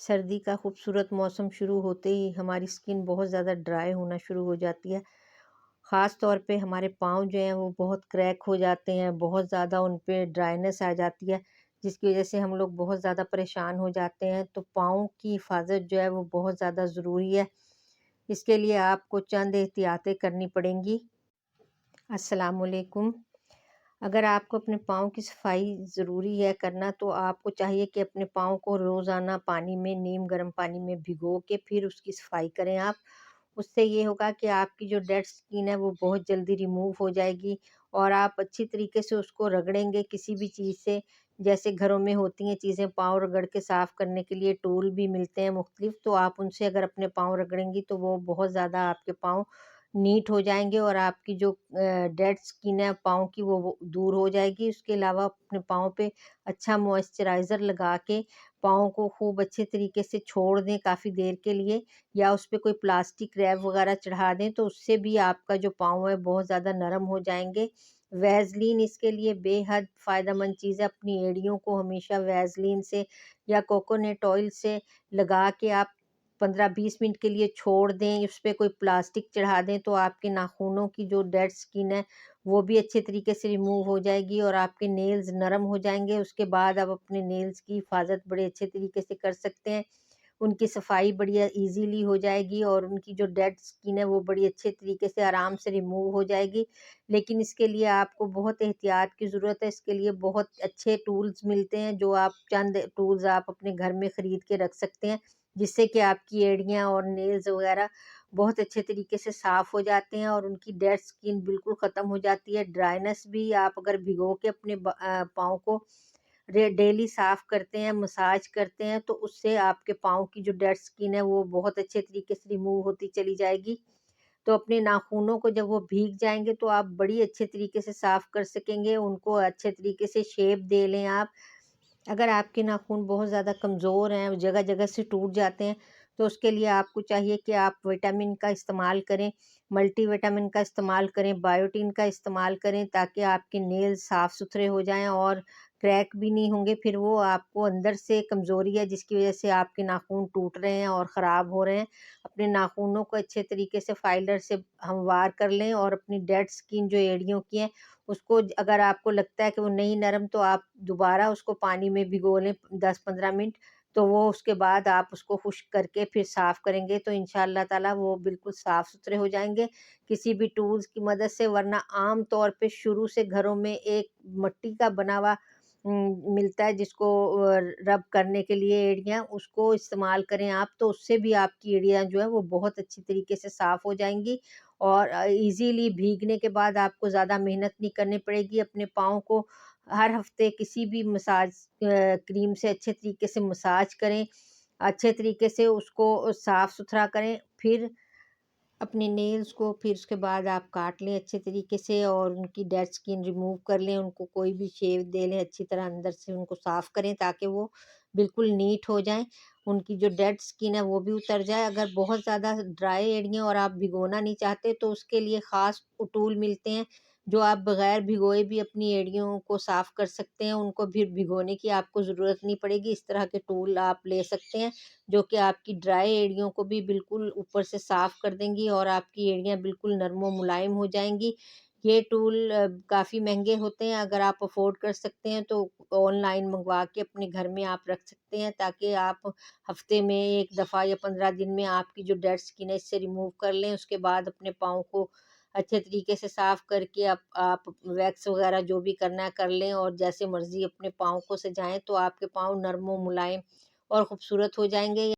सर्दी का खूबसूरत मौसम शुरू होते ही हमारी स्किन बहुत ज़्यादा ड्राई होना शुरू हो जाती है। ख़ास तौर पे हमारे पाँव जो हैं वो बहुत क्रैक हो जाते हैं, बहुत ज़्यादा उन पे ड्राइनेस आ जाती है, जिसकी वज़ह से हम लोग बहुत ज़्यादा परेशान हो जाते हैं। तो पाँव की हिफ़ाज़त जो है वो बहुत ज़्यादा ज़रूरी है। इसके लिए आपको चंद एहतियातें करनी पड़ेंगी। अस्सलाम वालेकुम। अगर आपको अपने पाँव की सफाई ज़रूरी है करना, तो आपको चाहिए कि अपने पाँव को रोज़ाना पानी में, नीम गर्म पानी में भिगो के फिर उसकी सफाई करें आप। उससे ये होगा कि आपकी जो डेड स्किन है वो बहुत जल्दी रिमूव हो जाएगी और आप अच्छी तरीके से उसको रगड़ेंगे किसी भी चीज़ से। जैसे घरों में होती हैं चीज़ें, पाँव रगड़ के साफ़ करने के लिए टूल भी मिलते हैं मुख्तलिफ, तो आप उनसे अगर अपने पाँव रगड़ेंगी तो वो बहुत ज़्यादा आपके पाँव नीट हो जाएँगे और आपकी जो डेड स्किन है पाँव की वो दूर हो जाएगी। उसके अलावा अपने पाँव पे अच्छा मॉइस्चराइज़र लगा के पाँव को खूब अच्छे तरीके से छोड़ दें काफ़ी देर के लिए, या उस पे कोई प्लास्टिक रैप वगैरह चढ़ा दें, तो उससे भी आपका जो पाँव है बहुत ज़्यादा नरम हो जाएँगे। वैज़लीन इसके लिए बेहद फ़ायदेमंद चीज़ है। अपनी एड़ियों को हमेशा वैज़लीन से या कोकोनट ऑयल से लगा के आप 15-20 मिनट के लिए छोड़ दें, उस पे कोई प्लास्टिक चढ़ा दें, तो आपके नाखूनों की जो डेड स्किन है वो भी अच्छे तरीके से रिमूव हो जाएगी और आपके नेल्स नरम हो जाएँगे। उसके बाद आप अपने नेल्स की हिफाज़त बड़े अच्छे तरीके से कर सकते हैं। उनकी सफाई बढ़िया ईज़िली हो जाएगी और उनकी जो डेड स्किन है वो बड़ी अच्छे तरीके से आराम से रिमूव हो जाएगी। लेकिन इसके लिए आपको बहुत एहतियात की ज़रूरत है। इसके लिए बहुत अच्छे टूल्स मिलते हैं, जो आप चंद टूल्स आप अपने घर में ख़रीद के रख सकते हैं, जिससे कि आपकी एड़ियाँ और नेल्स वग़ैरह बहुत अच्छे तरीके से साफ़ हो जाते हैं और उनकी डेड स्किन बिल्कुल ख़त्म हो जाती है। ड्राइनेस भी आप अगर भिगो के अपने पाँव को डेली साफ करते हैं, मसाज करते हैं, तो उससे आपके पाँव की जो डेड स्किन है वो बहुत अच्छे तरीके से रिमूव होती चली जाएगी। तो अपने नाखूनों को जब वो भीग जाएँगे तो आप बड़ी अच्छे तरीके से साफ कर सकेंगे, उनको अच्छे तरीके से शेप दे लें आप। अगर आपके नाखून बहुत ज़्यादा कमज़ोर हैं, जगह-जगह से टूट जाते हैं, तो उसके लिए आपको चाहिए कि आप विटामिन का इस्तेमाल करें, मल्टीविटामिन का इस्तेमाल करें, बायोटिन का इस्तेमाल करें, ताकि आपके नेल्स साफ़-सुथरे हो जाएँ और क्रैक भी नहीं होंगे। फिर वो आपको अंदर से कमज़ोरी है जिसकी वज़ह से आपके नाखून टूट रहे हैं और ख़राब हो रहे हैं। अपने नाखूनों को अच्छे तरीके से फाइलर से हमवार कर लें और अपनी डेड स्किन जो एड़ियों की है उसको अगर आपको लगता है कि वो नहीं नरम, तो आप दोबारा उसको पानी में भिगो लें 10-15 मिनट, तो वो उसके बाद आप उसको खुश्क करके फिर साफ़ करेंगे तो इंशाअल्लाह ताला वो बिल्कुल साफ़-सुथरे हो जाएँगे, किसी भी टूल्स की मदद से। वरना आम तौर पे शुरू से घरों में एक मिट्टी का बना हुआ मिलता है जिसको रब करने के लिए एड़ियाँ, उसको इस्तेमाल करें आप, तो उससे भी आपकी एड़ियाँ जो है वो बहुत अच्छी तरीके से साफ़ हो जाएँगी और ईज़िली भीगने के बाद आपको ज़्यादा मेहनत नहीं करनी पड़ेगी। अपने पाँव को हर हफ़्ते किसी भी मसाज क्रीम से अच्छे तरीके से मसाज करें, अच्छे तरीके से उसको साफ़-सुथरा करें। फिर अपने नेल्स को फिर उसके बाद आप काट लें अच्छे तरीके से और उनकी डेड स्किन रिमूव कर लें, उनको कोई भी शेव दे लें अच्छी तरह, अंदर से उनको साफ़ करें ताकि वो बिल्कुल नीट हो जाएँ। उनकी जो डेड स्किन है वो भी उतर जाए। अगर बहुत ज़्यादा ड्राई एड़ियाँ और आप भिगोना नहीं चाहते, तो उसके लिए ख़ास टूल मिलते हैं, जो आप बग़ैर भिगोए भी अपनी एड़ियों को साफ़ कर सकते हैं। उनको फिर भिगोने की आपको ज़रूरत नहीं पड़ेगी। इस तरह के टूल आप ले सकते हैं, जो कि आपकी ड्राई एड़ियों को भी बिल्कुल ऊपर से साफ़ कर देंगी और आपकी एड़ियाँ बिल्कुल नरम व मुलायम हो जाएँगी। ये टूल काफ़ी महँगे होते हैं, अगर आप अफ़ोर्ड कर सकते हैं तो ऑनलाइन मँगवा के अपने घर में आप रख सकते हैं, ताकि आप हफ़्ते में 1 दफ़ा या 15 दिन में आपकी जो डेड स्किन है इससे रिमूव कर लें। उसके बाद अपने पाँव को अच्छे तरीके से साफ़ करके आप वैक्स वग़ैरह जो भी करना है कर लें और जैसे मर्ज़ी अपने पाँव को सजाएँ, तो आपके पाँव नरम व मुलायम और खूबसूरत हो जाएँगे।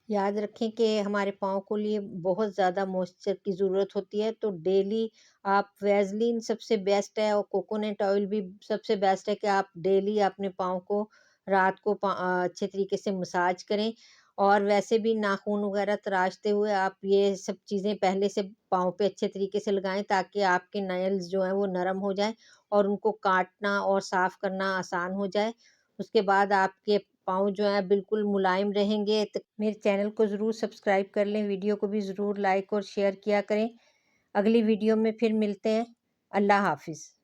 याद रखें कि हमारे पाँव को लिए बहुत ज़्यादा मॉइस्चर की ज़रूरत होती है, तो डेली आप वैज़लीन सबसे बेस्ट है और कोकोनट ऑयल भी सबसे बेस्ट है कि आप डेली अपने पाँव को रात को अच्छे तरीके से मसाज करें। और वैसे भी नाखून वगैरह तराशते हुए आप ये सब चीज़ें पहले से पाँव पे अच्छे तरीके से लगाएँ, ताकि आपके नेल्स जो हैं वो नरम हो जाएँ और उनको काटना और साफ़ करना आसान हो जाए। उसके बाद आपके पाँव जो हैं बिल्कुल मुलायम रहेंगे। त मेरे चैनल को ज़रूर सब्सक्राइब कर लें, वीडियो को भी ज़रूर लाइक और शेयर किया करें। अगली वीडियो में फिर मिलते हैं। अल्लाह हाफ़िज़।